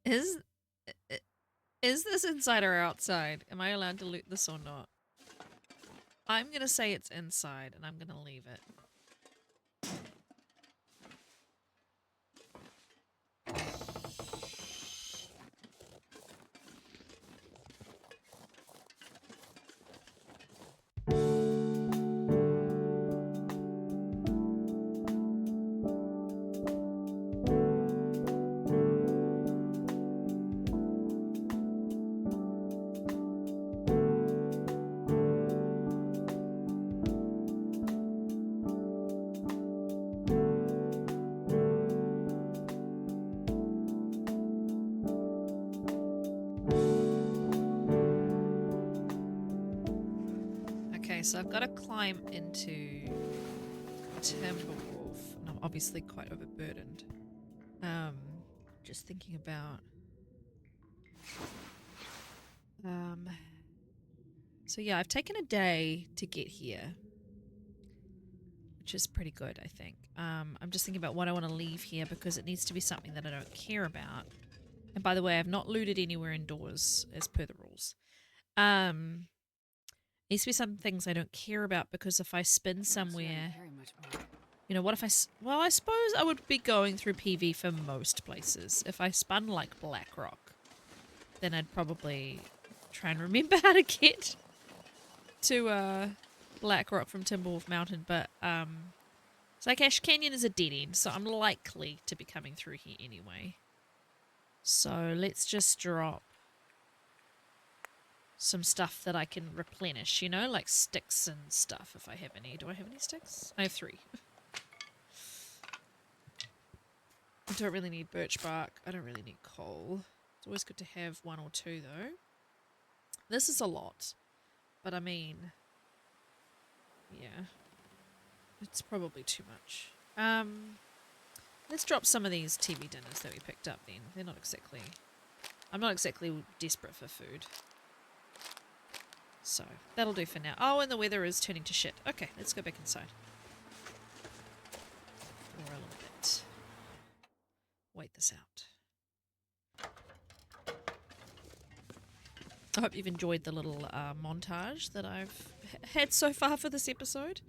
Is is this inside or outside? Am I allowed to loot this or not? I'm gonna say it's inside, and I'm gonna leave it. Okay, so I've got to climb into Timberwolf, and I'm obviously quite overburdened. Um, just thinking about. So yeah, I've taken a day to get here, which is pretty good, I think. I'm just thinking about what I want to leave here because it needs to be something that I don't care about. And by the way, I've not looted anywhere indoors as per the rules. Needs to be some things I don't care about because if I spin somewhere, what if well, I suppose I would be going through PV for most places. If I spun like Blackrock, then I'd probably try and remember how to get to Blackrock from Timberwolf Mountain, but it's like Ash Canyon is a dead end, so I'm likely to be coming through here anyway. So let's just drop some stuff that I can replenish, like sticks and stuff if I have any. Do I have any sticks? I have 3. I don't really need birch bark. I don't really need coal. It's always good to have 1 or 2 though. This is a lot, but I mean, yeah, it's probably too much. Let's drop some of these TV dinners that we picked up then. They're not exactly... I'm not exactly desperate for food. So, that'll do for now. Oh, and the weather is turning to shit. Okay, let's go back inside. For a little bit. Wait this out. I hope you've enjoyed the little montage that I've had so far for this episode.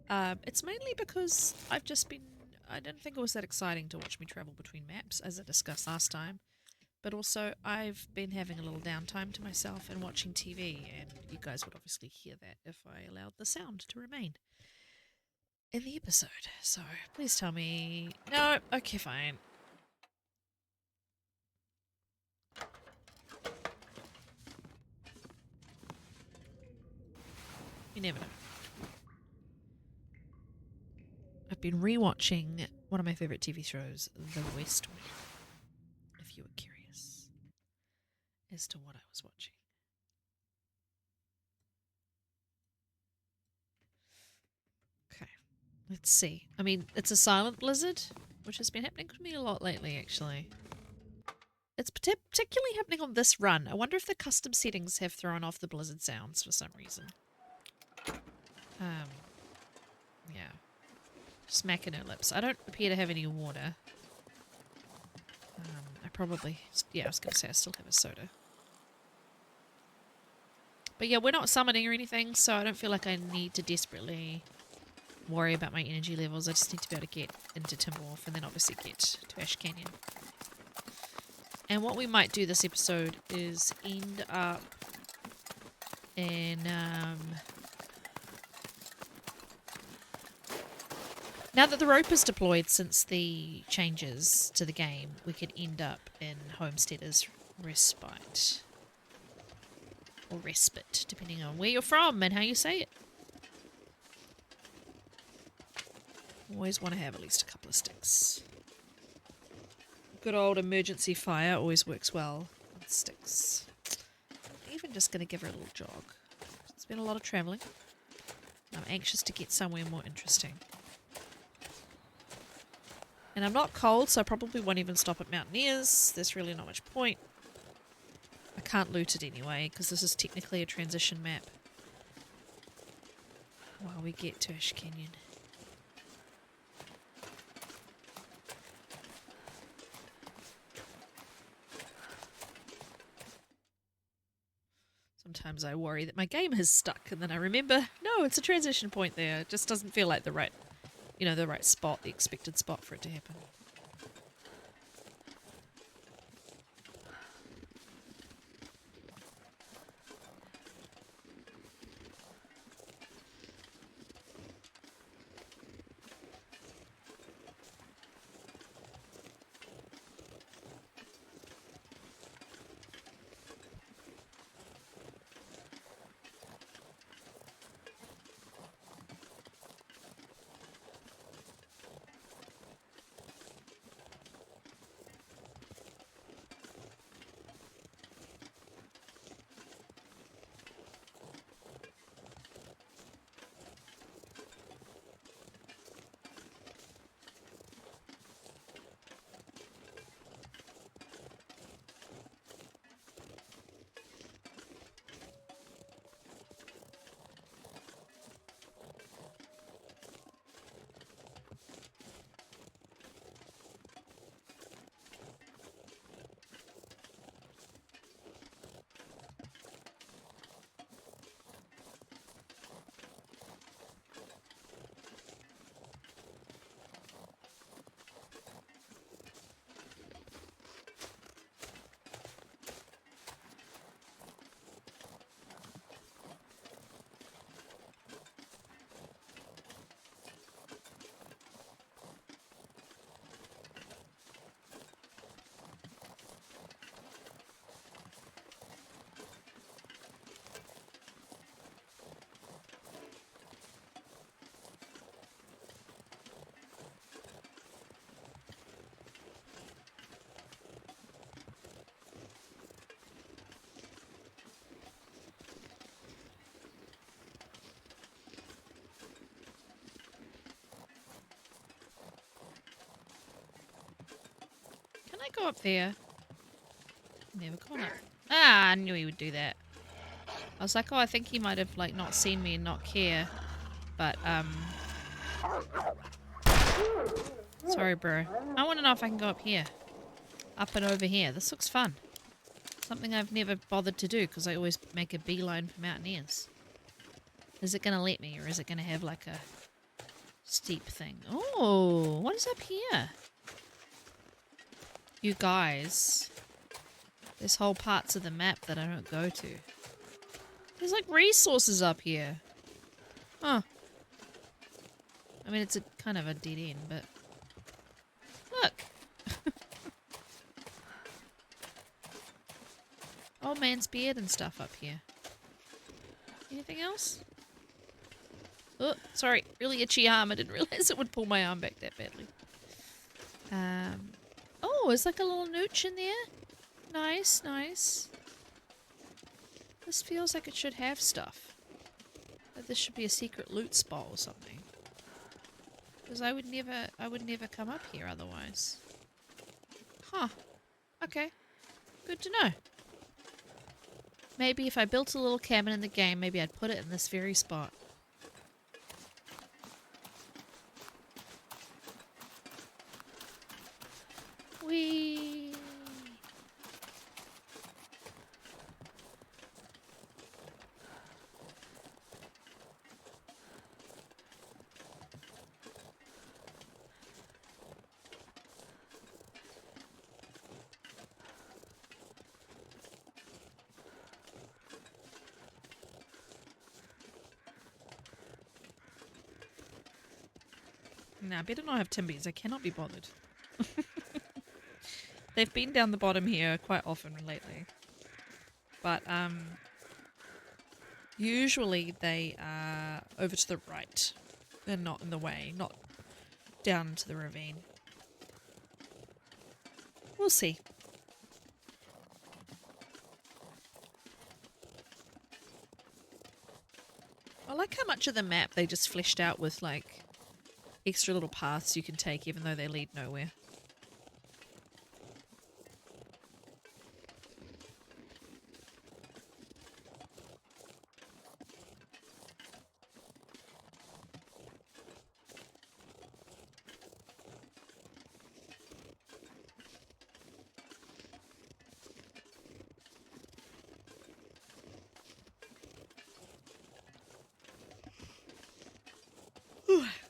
It's mainly because I've just been... I didn't think it was that exciting to watch me travel between maps, as I discussed last time. But also, I've been having a little downtime to myself and watching TV, and you guys would obviously hear that if I allowed the sound to remain in the episode. So, please tell me... No, okay, fine. You never know. I've been rewatching one of my favourite TV shows, The West Wing, if you were curious as to what I was watching. Okay, let's see. I mean, it's a silent blizzard, which has been happening to me a lot lately, actually. It's particularly happening on this run. I wonder if the custom settings have thrown off the blizzard sounds for some reason. Yeah. Smacking her lips. I don't appear to have any water. I probably... Yeah, I was going to say I still have a soda. But yeah, we're not summoning or anything, so I don't feel like I need to desperately worry about my energy levels. I just need to be able to get into Timberwolf and then obviously get to Ash Canyon. And what we might do this episode is end up in... Now that the rope is deployed since the changes to the game, we could end up in Homesteader's Respite. Or Respite, depending on where you're from and how you say it. Always want to have at least a couple of sticks. Good old emergency fire always works well with sticks. I'm even just going to give her a little jog. It's been a lot of travelling. anxious to get somewhere more interesting. And I'm not cold, so I probably won't even stop at Mountaineers. There's really not much point. I can't loot it anyway, because this is technically a transition map. While we get to Ash Canyon. Sometimes I worry that my game has stuck, and then I remember, no, it's a transition point there. It just doesn't feel like the right, the right spot, the expected spot for it to happen. Can I go up there? Never gone up. Ah, I knew he would do that. I was like, oh, I think he might have, like, not seen me and not care. But, sorry, bro. I want to know if I can go up here. Up and over here. This looks fun. Something I've never bothered to do because I always make a beeline for Mountaineers. Is it going to let me, or is it going to have, like, a steep thing? Oh, what is up here? You guys. There's whole parts of the map that I don't go to. There's like resources up here. Huh. I mean, it's a kind of a dead end, but... Look! Old man's beard and stuff up here. Anything else? Oh, sorry. Really itchy arm. I didn't realize it would pull my arm back that badly. Oh, there's like a little nooch in there. Nice, nice. This feels like it should have stuff. Like this should be a secret loot spot or something. Because I would never come up here otherwise. Huh. Okay. Good to know. Maybe if I built a little cabin in the game, maybe I'd put it in this very spot. Whee! Now, I better not have timbies. I cannot be bothered. They've been down the bottom here quite often lately. But, usually they are over to the right. They're not in the way. Not down into the ravine. We'll see. I like like how much of the map they just fleshed out with like extra little paths you can take even though they lead nowhere.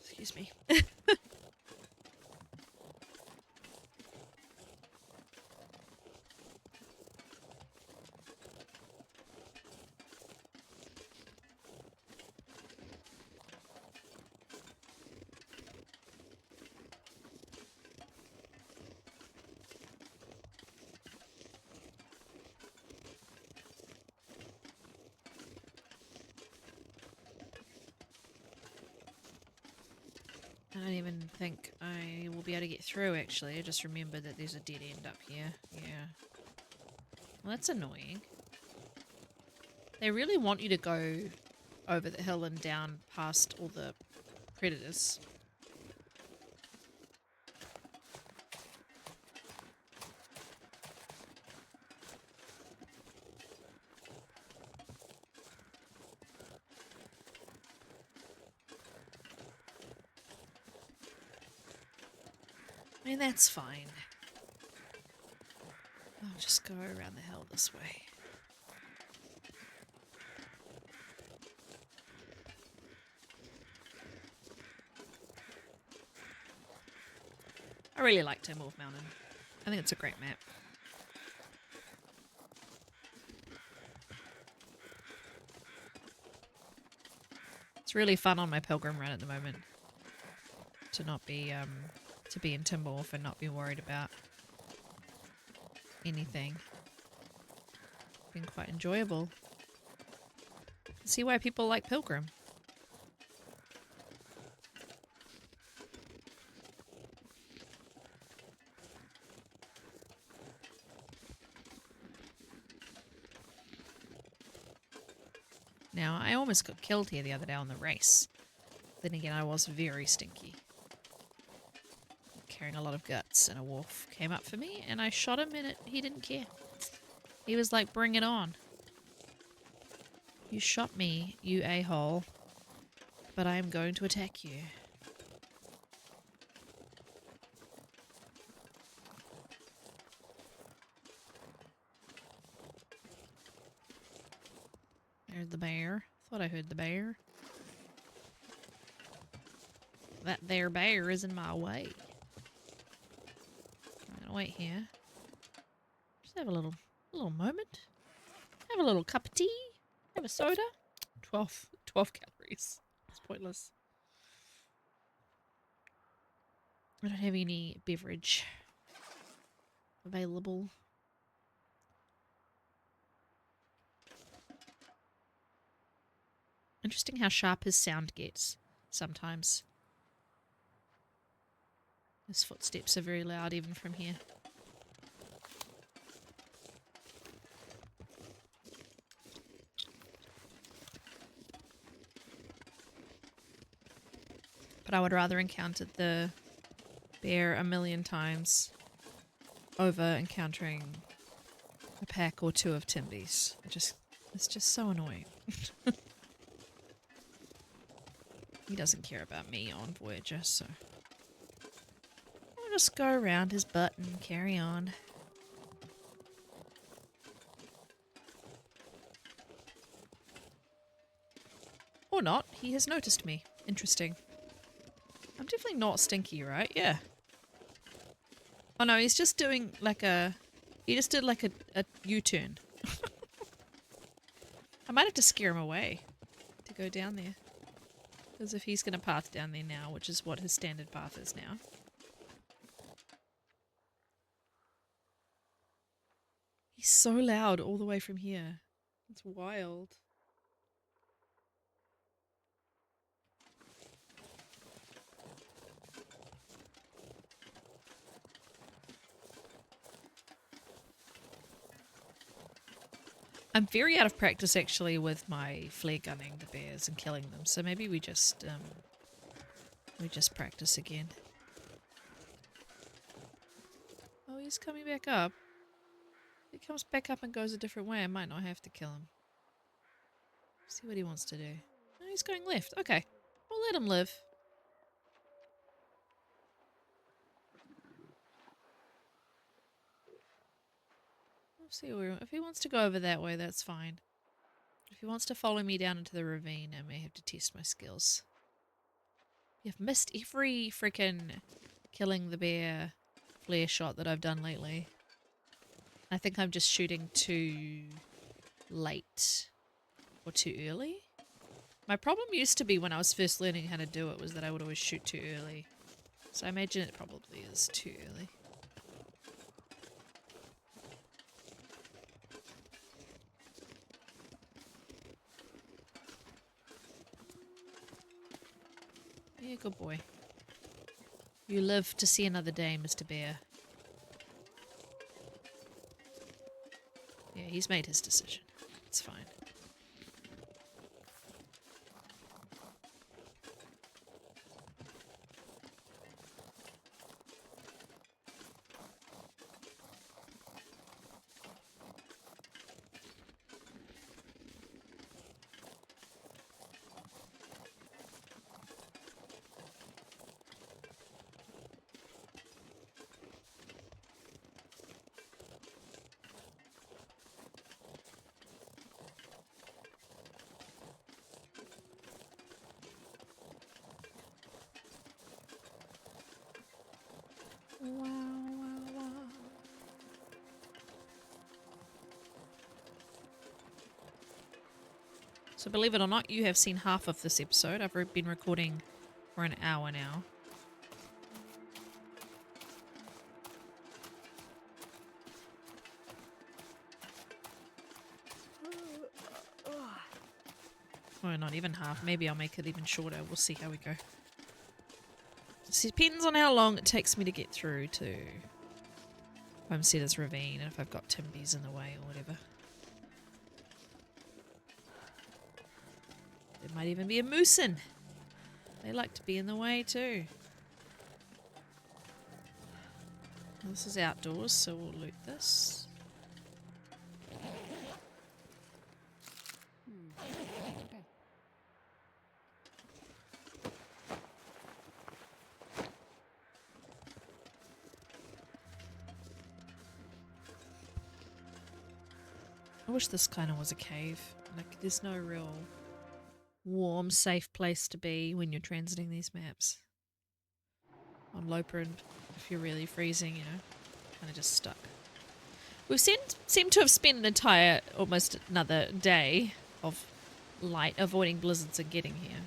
Excuse me. I don't even think I will be able to get through, actually. I just remembered that there's a dead end up here. Yeah. Well, that's annoying. They really want you to go over the hill and down past all the predators. I mean, that's fine. I'll just go around the hill this way. I really like Timberwolf Mountain. I think it's a great map. It's really fun on my pilgrim run at the moment to not be in Timberwolf and not be worried about anything. It's been quite enjoyable. See why people like Pilgrim. Now, I almost got killed here the other day on the race. Then again, I was very stinky. Carrying a lot of guts, and a wolf came up for me, and I shot him, and he didn't care. He was like, bring it on. You shot me, you a-hole, but I am going to attack you. There's the bear. Thought I heard the bear. That there bear is in my way. I'm gonna wait here. Just have a little moment. Have a little cup of tea. Have a soda. 12 calories. It's pointless. I don't have any beverage available. Interesting how sharp his sound gets sometimes. His footsteps are very loud even from here. But I would rather encounter the bear a million times over encountering a pack or two of Timbies. It's just so annoying. He doesn't care about me on Voyager, so I'll just go around his butt and carry on. Or not. He has noticed me. Interesting. I'm definitely not stinky, right? Yeah. Oh no, he's just doing like a... He just did like a U-turn. I might have to scare him away to go down there. Because if he's going to path down there now, which is what his standard path is now. He's so loud all the way from here. It's wild. I'm very out of practice actually with my flare gunning the bears and killing them, so maybe we just practice again. Oh, he's coming back up. If he comes back up and goes a different way, I might not have to kill him. See what he wants to do. Oh, he's going left. Okay. We'll let him live. We'll see where, if he wants to go over that way, that's fine. If he wants to follow me down into the ravine, I may have to test my skills. You've missed every freaking killing the bear flare shot that I've done lately. I think I'm just shooting too late or too early. My problem used to be when I was first learning how to do it was that I would always shoot too early. So I imagine it probably is too early. Yeah, good boy. You live to see another day, Mr. Bear. Yeah, he's made his decision. It's fine. So believe it or not, you have seen half of this episode. I've been recording for an hour now. Oh, not even half. Maybe I'll make it even shorter. We'll see how we go. It depends on how long it takes me to get through to Homesteaders Ravine and if I've got Timbies in the way or whatever. There might even be a moosin. They like to be in the way too. This is outdoors, so we'll loot this. I wish this kind of was a cave. Like, there's no real warm, safe place to be when you're transiting these maps. On Loper, and if you're really freezing, you know, kind of just stuck. We've seemed to have spent an entire, almost another day of light avoiding blizzards and getting here.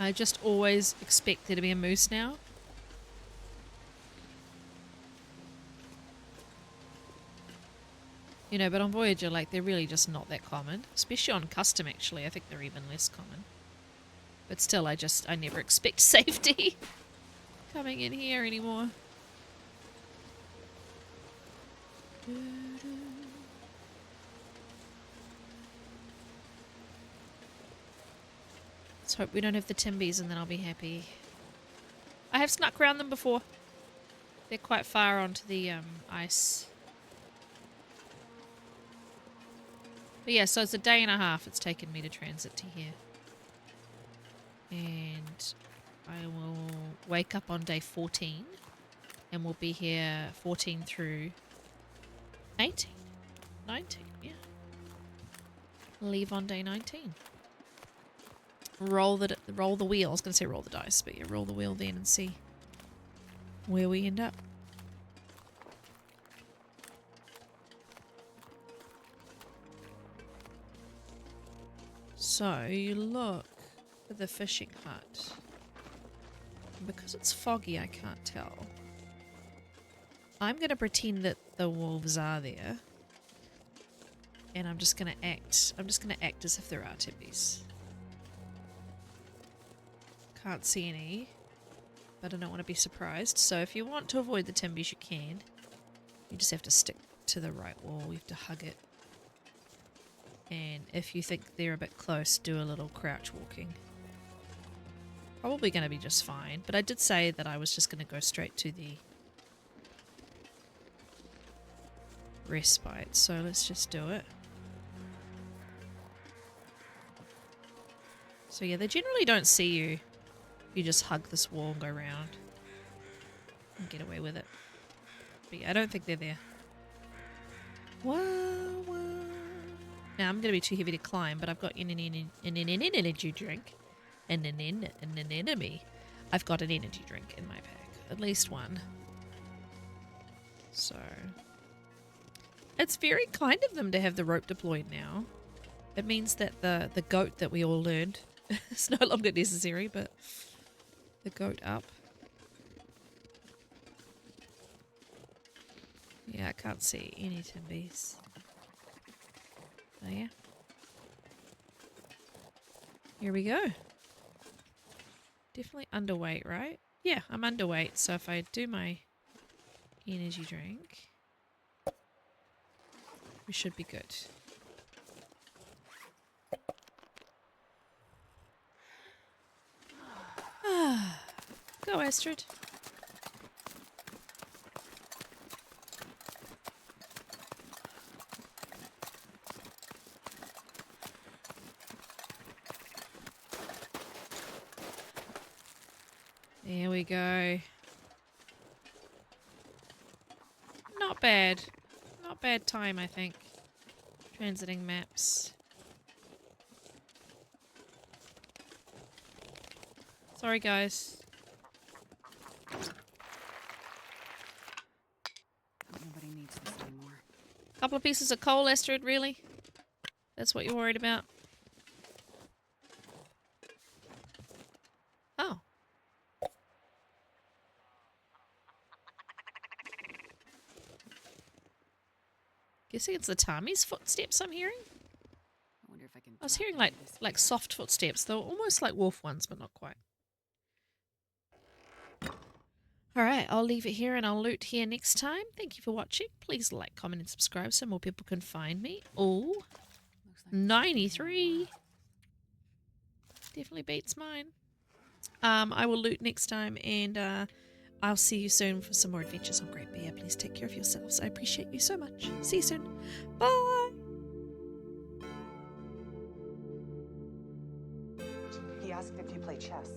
I just always expect there to be a moose now. You know, but on Voyager, like, they're really just not that common. Especially on Custom, actually. I think they're even less common. But still, I never expect safety coming in here anymore. Let's hope we don't have the Timbies and then I'll be happy. I have snuck around them before. They're quite far onto the ice. But yeah, so it's a day and a half it's taken me to transit to here. And I will wake up on day 14. And we'll be here 14 through 18. 19, yeah. Leave on day 19. Roll the wheel. I was going to say roll the dice, but yeah, roll the wheel then and see where we end up. So you look at the fishing hut. And because it's foggy, I can't tell. I'm going to pretend that the wolves are there. And I'm just going to act as if there are timbies. Can't see any, but I don't want to be surprised. So if you want to avoid the timbies, you can. You just have to stick to the right wall. You have to hug it. And if you think they're a bit close, do a little crouch walking. Probably going to be just fine. But I did say that I was just going to go straight to the respite. So let's just do it. So yeah, they generally don't see you. You just hug this wall and go around and get away with it. But yeah, I don't think they're there. Wow, wow. Now I'm going to be too heavy to climb, but I've got an energy drink. And an enemy. I've got an energy drink in my pack. At least one. So. It's very kind of them to have the rope deployed now. It means that the goat that we all learned is no longer necessary, but the goat up. Yeah, I can't see any timbies. Oh yeah. Here we go. Definitely underweight, right? Yeah, I'm underweight, so if I do my energy drink, we should be good. Go, Astrid. There we go. Not bad. Not bad time, I think. Transiting maps. Sorry, guys. Nobody needs this anymore. Couple of pieces of coal, Astrid, really? That's what you're worried about? Oh. Guessing it's the Tami's footsteps I'm hearing? I wonder if I can. I was hearing like soft footsteps. They were almost like wolf ones, but not quite. Alright, I'll leave it here and I'll loot here next time. Thank you for watching. Please like, comment, and subscribe so more people can find me. Oh, 93. Definitely beats mine. I will loot next time and I'll see you soon for some more adventures on Great Bear. Please take care of yourselves. I appreciate you so much. See you soon. Bye. He asked if you play chess.